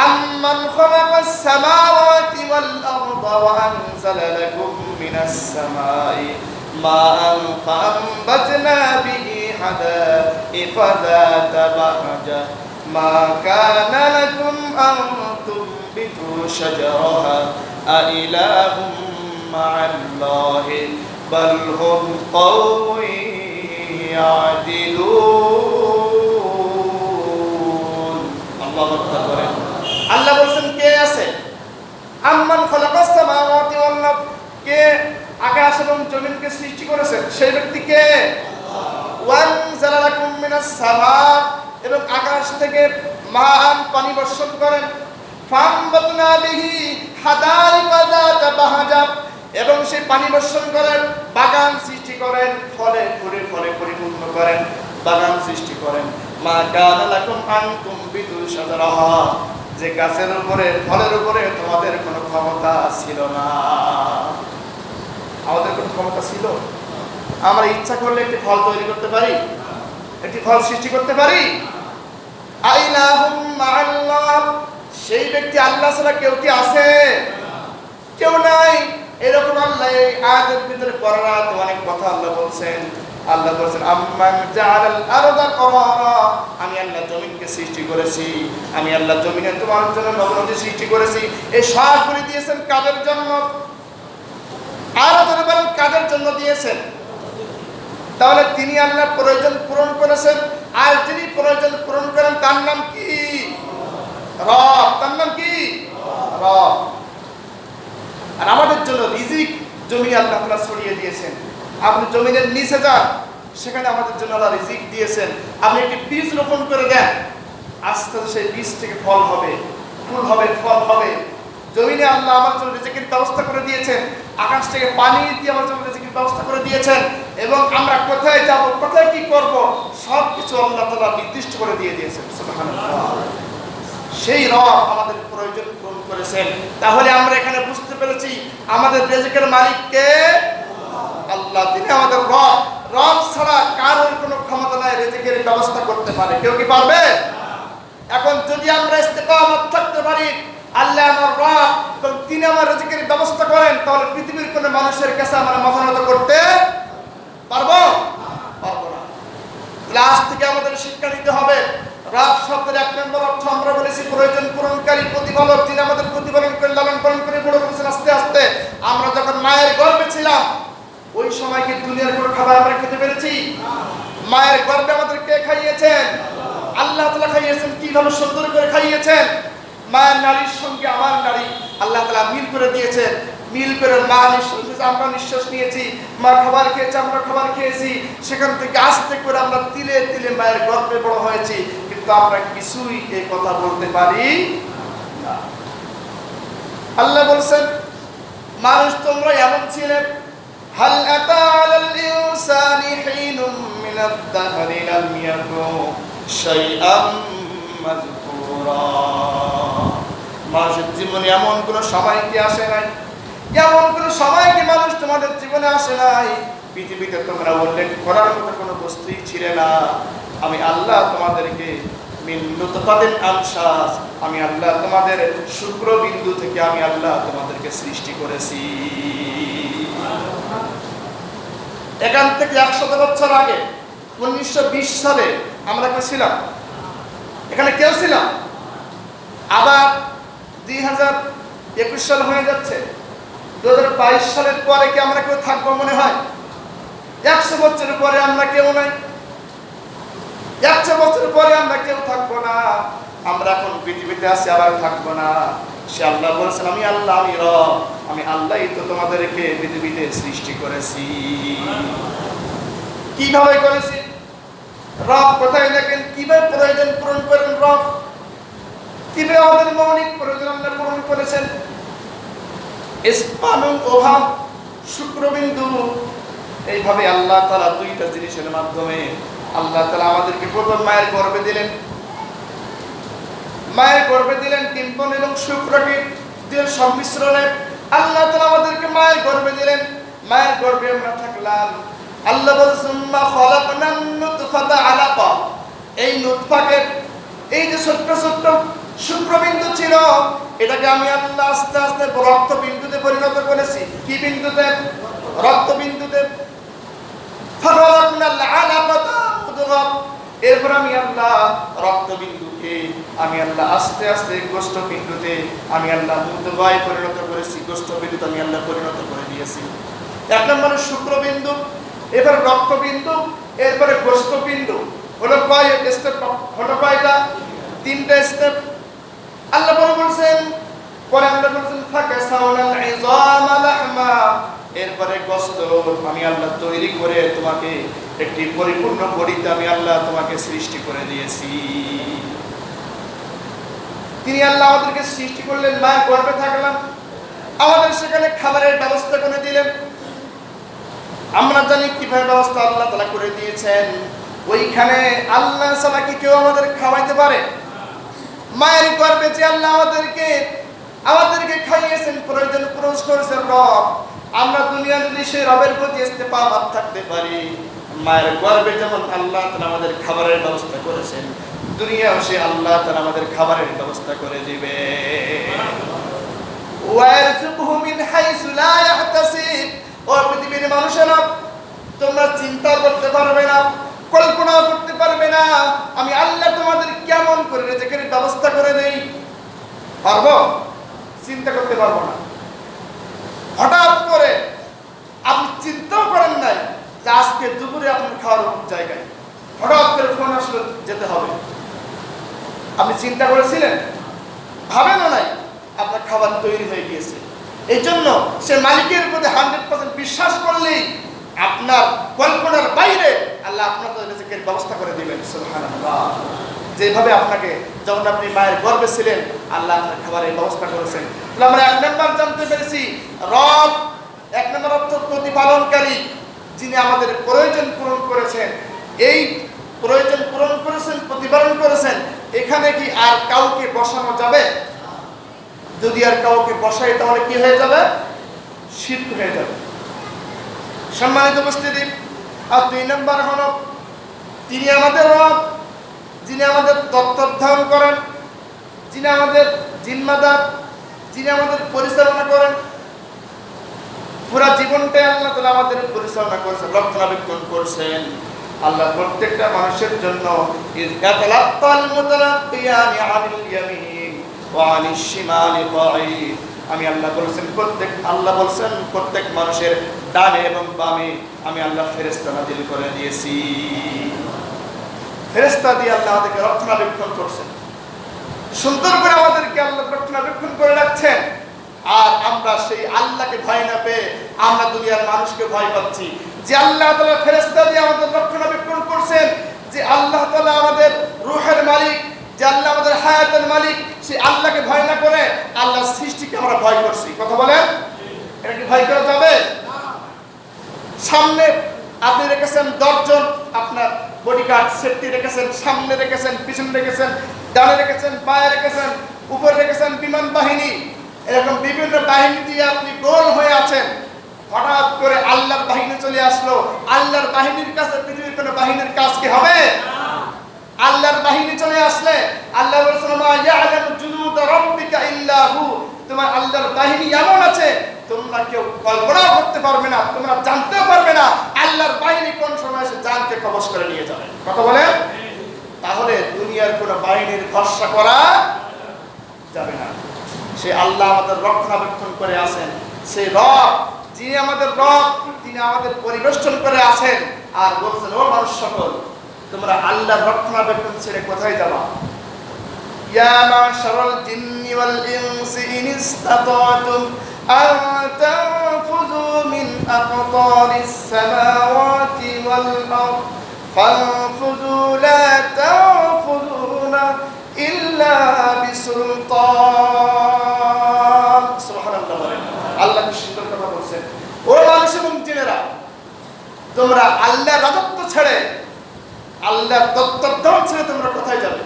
আম্মান খালাকাস সামাওয়াতি ওয়াল আরদা ওয়া আনজালা লাকুম মিনাস সামাই মাআন ফাআনবাতনা বিহি হাদাইকা যাতা বাহজা মা কানা লাকুম আন তুনবিতু শাজারাহা আইলাহুম মা'আল্লাহি বাল হুম কওমুন ইয়াদিলুন। আল্লাহ বলছেন কে আছে? আম্মান খালাকাস সামাওয়াতি ওয়াল আরদ, কে আকাশ এবং জমিনকে সৃষ্টি করেছেন? সেই ব্যক্তি কে? ওয়ানজালা লাকুম মিনাস সামা, এবং আকাশ থেকে মাআন পানি বর্ষণ করেন। ফাআনবাতনা বিহি হাদাইকা যাতা বাহজা, এবং সেই পানি বর্ষণ করেন, বাগান সৃষ্টি করেন, ফলে ফুলে ফলে পরিপূর্ণ করেন, বাগান সৃষ্টি করেন। মা কানা লাকুম আন তুনবিতু শাজারাহা, যে গাছের উপরে ফলের উপরে তোমাদের কোনো ক্ষমতা ছিল না। আমাদের কোনো ক্ষমতা ছিল? আমরা ইচ্ছা করলে একটি ফল তৈরি করতে পারি, একটি ফল সৃষ্টি করতে পারি? আইলাহুম মা'আল্লাহ, সেই ব্যক্তি আল্লাহ ছাড়া কেউ কি আছে? কেউ নাই। এরকম আল্লাহ এই আয়াতের ভিতরে পড়ার অনেক কথা আল্লাহ বলছেন। আল্লাহ বলছেন আম্মান জাআলাল আরদা করারা, আমি আল্লাহ জমিনকে সৃষ্টি করেছি। আমি আল্লাহ জমিনে তোমার জন্য নদী সৃষ্টি করেছি। এই সবগুলি দিয়েছেন কাদের জন্য? আরো ধরে বলেন কাদের জন্য দিয়েছেন? তাহলে তিনি আল্লাহর প্রয়োজন পূরণ করেছেন, আর যিনি প্রয়োজন পূরণ করেন তার নাম কি? রব। তার নাম কি? রব। আর আমাদের জন্য রিজিক জমি আল্লাহ তাআলা ছড়িয়ে দিয়েছেন। আপনি জমিনের নিচে যান, সেখানে আমাদের জন্য আল্লাহ রিজিক দিয়েছেন। আপনি একটি বীজ রোপণ করে দেন, আস্তে আস্তে সেই বীজ থেকে ফল হবে, ফুল হবে, ফল হবে। জমিনে আল্লাহ আমার জন্য রিজিকের ব্যবস্থা করে দিয়েছেন, আকাশ থেকে পানি দিয়ে আমার জন্য রিজিকের ব্যবস্থা করে দিয়েছেন, এবং আমরা কোথায় যাব, কোথায় কি করব, সব কিছু আল্লাহ তাআলা নির্দিষ্ট করে দিয়ে দিয়েছেন। সুবহানাল্লাহ। সেই রব আমাদের প্রয়োজন পূরণ করেছেন। তাহলে আমরা এখানে বুঝতে পেরেছি আমাদের রিজিকের মালিক কে? আল্লাহ। তিনি আমাদের রব। রব ছাড়া কারোর কোনো ক্ষমতা নাই রিজিকের ব্যবস্থা করতে পারে। কেউ কি পারবে? এখন যদি আমরা ইস্তেকামত থাকতে পারি, আল্লাহ আমার রব এবং তিনি আমার রিজিকের ব্যবস্থা করেন, তাহলে পৃথিবীর কোনো মানুষের কাছে আমরা মাথা নত করতে পারবো? পারবো না। ক্লাস থেকে আমাদের শিক্ষা নিতে হবে। রব শব্দের এক নম্বর অর্থ আমরা বলেছি প্রয়োজন পূরণকারী, প্রতিপালক, যিনি আমাদের প্রতিপালন করে লালন পালন করে বড় করেছেন আস্তে আস্তে। আমরা যখন মায়ের গর্ভে ছিলাম, ওই সময় কি দুনিয়ার কোনো খাবার আমরা খেতে পেরেছি? মায়ের গর্ভে আমাদেরকে খাইয়েছেন আল্লাহ তাআলা, খাইয়েছেন কিভাবে সুন্দর করে খাইয়েছেন। মায়ের নারীর সঙ্গে আমার নারী আল্লাহ তাআলা মিল করে দিয়েছেন। মিল করে মা নিঃশ্বাস নিয়েছে, আমরা নিঃশ্বাস নিয়েছি, মা খাবার খেয়েছে, আমরা খাবার খেয়েছি, সেখান থেকে আস্তে করে আমরা তিলে তিলে মায়ের গর্ভে বড় হয়েছি, কিন্তু আমরা কিছুই এই কথা বলতে পারি না। আল্লাহ বলছেন, মানুষ তোমরা এমন ছিলে, হাল আতা আলাল ইনসানি হিনুম মিনাদ দাহরি লাম ইয়াকুন শাইআম মাযকুরা। মানুষের জীবনে এমন কোন সময় কি আসে নাই, এমন কোন সময় কি মানুষ তোমাদের জীবনে আসে নাই, পৃথিবীতে তোমরা উল্লেখ করার মতো কোনো বস্তুই ছিলে না। আমি আল্লাহ তোমাদেরকে মিন নুতফাতিন আমশাজ, আমি আল্লাহ তোমাদের শুক্রবিন্দু থেকে আমি আল্লাহ তোমাদেরকে সৃষ্টি করেছি। এখান থেকে 100 বছর আগে 1920 সালে আমরা কে ছিলাম? এখানে কেউ ছিলাম? আবার 2021 সাল হয়ে যাচ্ছে, 2022 সালের পরে কি আমরা কেউ থাকবো মনে হয়? 100 বছরের পরে আমরা কেউ নাই, 100 বছর পরে আমরা কেউ থাকবো না। আমরা এখন পৃথিবীতে আছি, আবার থাকবো না। সে আল্লাহ বলেছেন, আমি আল্লাহ, আমি রব, আমি আল্লাহই তো তোমাদেরকে পৃথিবীতে সৃষ্টি করেছি। কিভাবে করেছি? রব কোথায় দেখেন, কিভাবে প্রয়োজন পূরণ করেন রব, কিভাবে আমাদের মৌলিক প্রয়োজন আল্লাহ পূরণ করেছেন। স্পানুম ওভাম, শুক্রবিন্দু, এইভাবে আল্লাহ তাআলা দুইটা জিনিসের মাধ্যমে আল্লাহ তাআলা আমাদেরকে প্রথম মায়ের গর্ভে দিলেন, মায়ের গর্ভে দিলেন ডিম্বন এবং শুক্রাণুর সংমিশ্রণে আল্লাহ তাআলা আমাদেরকে মায়ের গর্ভে দিলেন। মায়ের গর্ভে আমরা থাকলাম। আল্লাহ বলেন, সুম্মা খালাকনান নুতফাতা আলাকা, এই নুতফাকে, এই যে ছোট্ট ছোট্ট শুক্রবিন্দু ছিল, এটাকে আমি আল্লাহ আস্তে আস্তে রক্তবিন্দুতে পরিণত করেছি। কি বিন্দুতে? রক্তবিন্দুতে। ফারাকনাল আলাকাতা মুদগা, এরপর আমি আল্লাহ রক্তবিন্দুকে আমি আল্লাহ আস্তে আস্তে গোষ্ঠবিন্দুতে আমি আল্লাহ মুদগায় পরিণত করেছি, গোষ্ঠবিন্দুতে আমি আল্লাহ পরিণত করে দিয়েছি। এক নম্বরে শুক্রবিন্দু, এবার রক্তবিন্দু, এরপরে গোষ্ঠবিন্দু। হলো কয় স্টেপ? হলো কয়টা? 3টা স্টেপ। আল্লাহ বলেছেন, পরে আল্লাহ বলেছেন ফাকাসাউনাল ইযামা লাহমা, এরপরে গোশত আমি আল্লাহ তৈরি করে তোমাকে একটি পরিপূর্ণ বডিতে আমি আল্লাহ তোমাকে সৃষ্টি করে দিয়েছি। তিনি আল্লাহ আমাদেরকে সৃষ্টি করলেন, মায়ের গর্ভে থাকলাম, আমাদের সেখানে খাবারের ব্যবস্থা করে দিলেন। আমরা জানি কিভাবে ব্যবস্থা আল্লাহ তাআলা করে দিয়েছেন। ওইখানে আল্লাহ ছাড়া কি কেউ আমাদের খাওয়াইতে পারে? মায়ের গর্ভে যে আল্লাহ আমাদেরকে খাইয়েছেন, প্রয়োজন পূরণ করেছেন রব। আমরা দুনিয়া যদি সেই রবের প্রতি ইস্তেকামাত থাকতে পারি, মায়ের গর্ভে যেমন আল্লাহ তাআলা আমাদের খাবারের ব্যবস্থা করেছেন, দুনিয়াও সে আল্লাহ তাআলা আমাদের খাবারের ব্যবস্থা করে দিবে। ওয়ারযুকহু মিন হাইসু লা ইয়াহতাসিব, ও পৃথিবীর মানুষেরা, তোমরা চিন্তা করতে পারবে না, কল্পনা করতে পারবে না আমি আল্লাহ তোমাদের কেমন করে রিজিকের ব্যবস্থা করে দেই। পারবো? চিন্তা করতে পারবো না। হঠাৎ করে আপনি চিন্তাও করেন নাই যে আজকে দুপুরে আপনার খাওয়ার জায়গায় হঠাৎ করে ফোন আসলে যেতে হবে। আপনি চিন্তা করেছিলেন? ভাবেনও নাই, আপনার খাবার তৈরি হয়ে গিয়েছে। এই জন্য সে মালিকের প্রতি 100% বিশ্বাস করলেই আপনার কল্পনার বাইরে আল্লাহ আপনাদের রিজিকের ব্যবস্থা করে দিবেন। সুবহানাল্লাহ। যেভাবে আপনাকে যখন আপনি মায়ের গর্ভে ছিলেন আল্লাহ আপনার খাবারের ব্যবস্থা করেছেন। তাহলে আমরা 1 নম্বর জানতে পেরেছি, রব 1 নম্বর অর্থ প্রতিপালনকারী, যিনি আমাদের প্রয়োজন পূরণ করেছেন। এই প্রয়োজন পূরণ করেছেন, প্রতিপালন করেছেন। এখানে কি আর কাউকে বসানো যাবে? যদি আর কাউকে বসাই তাহলে কি হয়ে যাবে? শিরক হয়ে যাবে। সম্মানিত উপস্থিতি, আর 2 নম্বর হলো তিনি আমাদের রব, যিনি আমাদের তত্ত্বাবধান করেন, যিনি আমাদের জিম্মাদার, যিনি আমাদের পরিচালনা করেন। পুরা জীবনটাই আল্লাহ তাআলা আমাদের পরিচালনা করেছেন, রক্ষণাবেক্ষণ করছেন। আল্লাহ প্রত্যেকটা মানুষের জন্য ইযাতালাক্কাল মুতালাক্কিয়ানি আনিল ইয়ামিন ওয়া আনিশ শিমালি কাঈদ, আমি আল্লাহ বলেছেন প্রত্যেক মানুষের ডানে এবং বামে আমি আল্লাহ ফেরেশতা নাযিল করে দিয়েছি। ফেরেশতা দিয়ে আল্লাহ আমাদেরকে রক্ষণাবেক্ষণ করছেন, সুন্দর করে আমাদেরকে আল্লাহ রক্ষণাবেক্ষণ করে রাখছেন। আর আমরা সেই আল্লাহকে ভয় না পেয়ে আমরা দুনিয়ার মানুষকে ভয় পাচ্ছি। যে আল্লাহ তাআলা ফেরেশতা দিয়ে আমাদের রক্ষণাবেক্ষণ করছেন, যে আল্লাহ তাআলা আমাদের রূহের মালিক, যে আল্লাহ আমাদের হায়াতের মালিক, সেই আল্লাহকে ভয় না করে আল্লাহর সৃষ্টিকে আমরা ভয় করছি। কথা বলেন, এটা কি ভয় করা যাবে? সামনে আপনি রেখেছেন 10 জন আপনার বডিগার্ড, সেফটি রেখেছেন, সামনে রেখেছেন, পিছনে রেখেছেন, ডানে রেখেছেন, বায়ে রেখেছেন, উপরে রেখেছেন বিমান বাহিনী, এরকম বিভিন্ন বাহিনী দিয়ে আপনি গোল হয়ে আছেন। হঠাৎ করে আল্লাহর বাহিনী চলে আসলো, আল্লাহর বাহিনীর কাছে পৃথিবীর কোনো বাহিনীর কাজ কি হবে? আল্লাহর বাহিনী চলে আসলে আল্লাহ বলেছেন মা ইয়ালামু জুনুদ রাব্বিকা ইল্লা হু, তোমার আল্লাহর বাহিনী এমন আছে তোমরা কেউ কল্পনাও করতে পারবে না, তোমরা জানতেও পারবে না আল্লাহর বাহিনী কোন সময় এসে জানকে কবজ করে নিয়ে যাবে। কথা বলেন, তাহলে দুনিয়ার কোনো বাহিনীর ভরসা করা যাবে না। সে আল্লাহ আমাদের রক্ষণাবেক্ষণ করে আছেন, সেই রব, যিনি আমাদের রব, তিনি আমাদের পরিবেষ্টন করে আছেন। আর বলছেন ও মানুষ সকল, তোমরা আল্লাহর রক্ষণাবেক্ষণ ছেড়ে কোথায় যাবা? ইয়া মাশারাল জিন্নি ওয়াল ইনসি ইন ইসতাতাতুম আন তানফুযু মিন আকতারিস সামাওয়াতি ওয়াল আরদ ফানফুযু লা তানফুযুনা ইল্লা বিসুলতান। সুবহানাল্লাহ। আল্লাহ কি সুন্দর কথা বলছেন। ও মানুষ এবং জিনেরা, তোমরা আল্লাহর রাজত্ব ছেড়ে, আল্লাহর তত্ত্বাবধান ছেড়ে তোমরা কোথায় যাবে?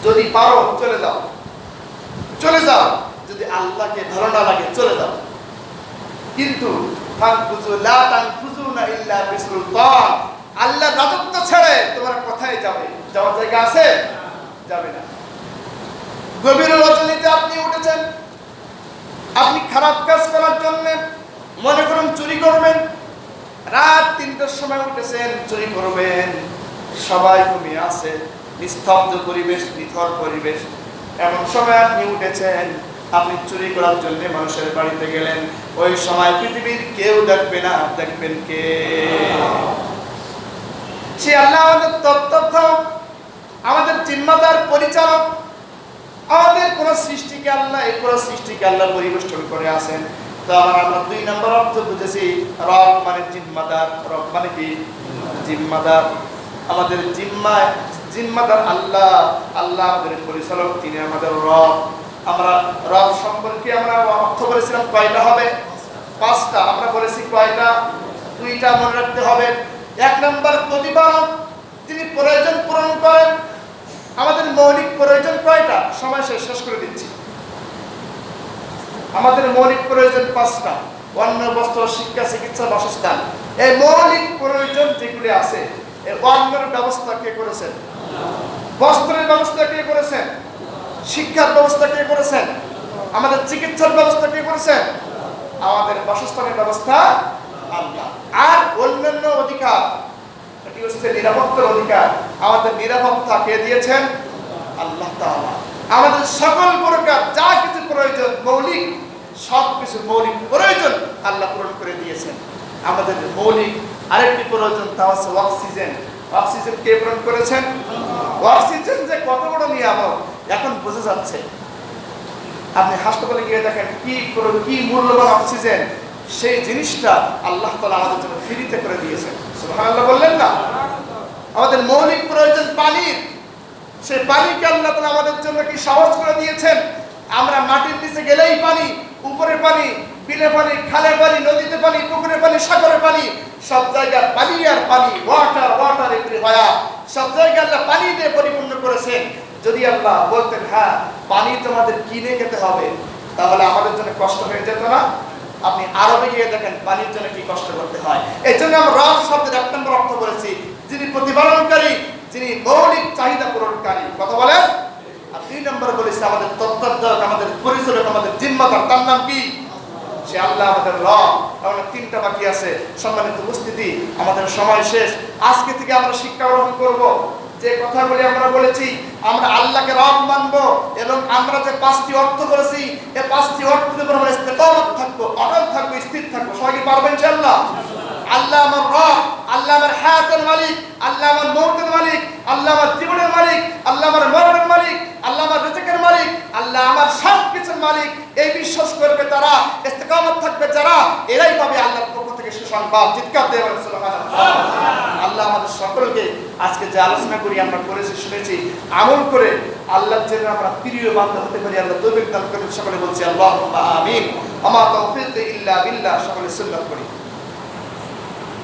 যদি পারো চলে যাও, চলে যাও। যদি আল্লাহকে ভালো না লাগে চলে যাও, কিন্তু ফানফুযু লা তানফুযুনা ইল্লা বিসুলতান, আল্লাহর রাজত্ব ছেড়ে তোমরা কোথায় যাবে? যাওয়ার জায়গা আছে? যাবে না। গভীর রজনীতে আপনি উঠেছেন, আপনি খারাপ কাজ করার জন্য, মনে করুন চুরি করবেন, রাত 3টার সময় উঠেছেন, চুরি করবেন, সবাই ঘুমিয়ে আছে, নিস্তব্ধ পরিবেশ, নিথর পরিবেশ, এমন সময় আপনি উঠেছেন, আপনি চুরি করার জন্য মানুষের বাড়িতে গেলেন। ওই সময় পৃথিবীর কেউ দেখবে না, দেখবেন কে? সে আল্লাহ আমাদের তত্ত্বাবধায়ক, আমাদের জিম্মাদার, পরিচালক। আমাদের কোন সৃষ্টিকে আল্লাহ, এই পুরো সৃষ্টিকে আল্লাহ পরিবেষ্টন করে আছেন। তো আমরা 2 নম্বর অর্থ বুঝেছি, রব মানে জিম্মাদার। রব মানে কি? জিম্মাদার। আমাদের জিম্মাদার আল্লাহ, আল্লাহ আমাদের পরিচালক, তিনি আমাদের রব। আমরা রব সম্পর্কে আমরা অর্থ বলেছিলাম কয়টা হবে? 5টা। আমরা বলেছি কয়টা? 2টা মনে রাখতে হবে। 1 নম্বর প্রতিপালক, তিনি প্রয়োজন পূরণ করেন। আমাদের মৌলিক প্রয়োজন কয়টা? সময় শেষ করে দিচ্ছি। আমাদের মৌলিক প্রয়োজন 5টা: অন্ন, বস্ত্র, শিক্ষা, চিকিৎসা, বাসস্থান। এই মৌলিক প্রয়োজন যেগুলি আছে, এই অন্নের ব্যবস্থা কে করেছেন? বস্ত্রের ব্যবস্থা কে করেছেন? শিক্ষার ব্যবস্থা কে করেছেন? আমাদের চিকিৎসার ব্যবস্থা কে করেছেন? আমাদের বাসস্থানের ব্যবস্থা আল্লাহ। আর অন্যান্য অধিকার, এটি হচ্ছে নিরাপত্তার অধিকার। আমাদের নিরাপত্তা কে দিয়েছেন? আল্লাহ তাআলা। আমাদের সকল প্রকার যা কিছু প্রয়োজন, মৌলিক সব কিছু মৌলিক প্রয়োজন আল্লাহ পূরণ করে দিয়েছেন। আমাদের মৌলিক আরেকটি প্রয়োজন, তা হচ্ছে অক্সিজেন। অক্সিজেন কে পূরণ করেছেন? অক্সিজেন যে কত বড় নিয়ামত এখন বোঝা যাচ্ছে। আপনি হাসপাতালে গিয়ে দেখেন কি মূল্যবান অক্সিজেন, সেই জিনিসটা আল্লাহ তাআলা আমাদের জন্য ফ্রিতে করে দিয়েছেন। সুবহানাল্লাহ বললেন না? আমাদের মৌলিক প্রয়োজন পানির, সেই পানিকে আল্লাহ তাআলা আমাদের জন্য কি সহজ করে দিয়েছেন। আমরা মাটির নিচে গেলেই পানি, উপরে পানি, বিলে পানি, খালে পানি, নদীতে পানি, পুকুরে পানি, সাগরে পানি, সব জায়গায় পানি আর পানি, ওয়াটার ওয়াটার এভরিওয়্যার। সব জায়গায় আল্লাহ পানি দিয়ে পরিপূর্ণ করেছেন। যদি আল্লাহ বলতেন হ্যাঁ পানি তোমাদের কিনে খেতে হবে, তাহলে আমাদের জন্য কষ্ট হয়ে যেত না? আপনি আরবে গিয়ে দেখেন পানির জন্য কি কষ্ট করতে হয়। এই জন্য আমরা রব শব্দের 1 নম্বর অর্থ বলেছি, যিনি প্রতিপালনকারী, যিনি মৌলিক চাহিদা পূরণকারী। কথা বলেন। আর 2 নম্বর বলেছি আমাদের তত্ত্বাবধায়ক, আমাদের পরিচালক, আমাদের জিম্মাদার। তার নাম কি? সে আল্লাহ আমাদের রব। তাহলে 3টা বাকি আছে। সম্মানিত উপস্থিতি, আমাদের সময় শেষ। আজকে থেকে আমরা শিক্ষা গ্রহণ করব, যে কথাগুলি আমরা বলেছি, আমরা আল্লাহকে রব মানব এবং আমরা যে 5টি অর্থ করেছি, এই 5টি অর্থের উপর আমরা ইস্তেকামত থাকবো, অটল থাকবো, স্থির থাকবো। সবাই কি পারবেন ইনশাআল্লাহ? আল্লাহ আমার রব, আল্লাহ আমার হায়াতের মালিক, আল্লাহ আমার মৌতের মালিক, আল্লাহ আমার জীবনের মালিক, আল্লাহ আমার মরণের মালিক, আল্লাহ আমার রিজিকের মালিক, আল্লাহ আমার সব কিছুর মালিক। ইস্তেকামত থাকবে যারা, এরাই পাবে আল্লাহর পক্ষ থেকে সুসংবাদ। চিৎকার দিয়ে বলেন সুবহানাল্লাহ। আল্লাহ আমাদের সকলকে আজকে যে আলোচনা করি, আমরা করেছি, শুনেছি, আমল করে আল্লাহর জন্য আমরা প্রিয় বান্দা হতে পারি। আল্লাহ তৌফিক দান করুন। সকলে বলছি আল্লাহুম্মা আমিন। আমা তাওফীক ইল্লা বিল্লাহ। সকলে সুন্নাত করি।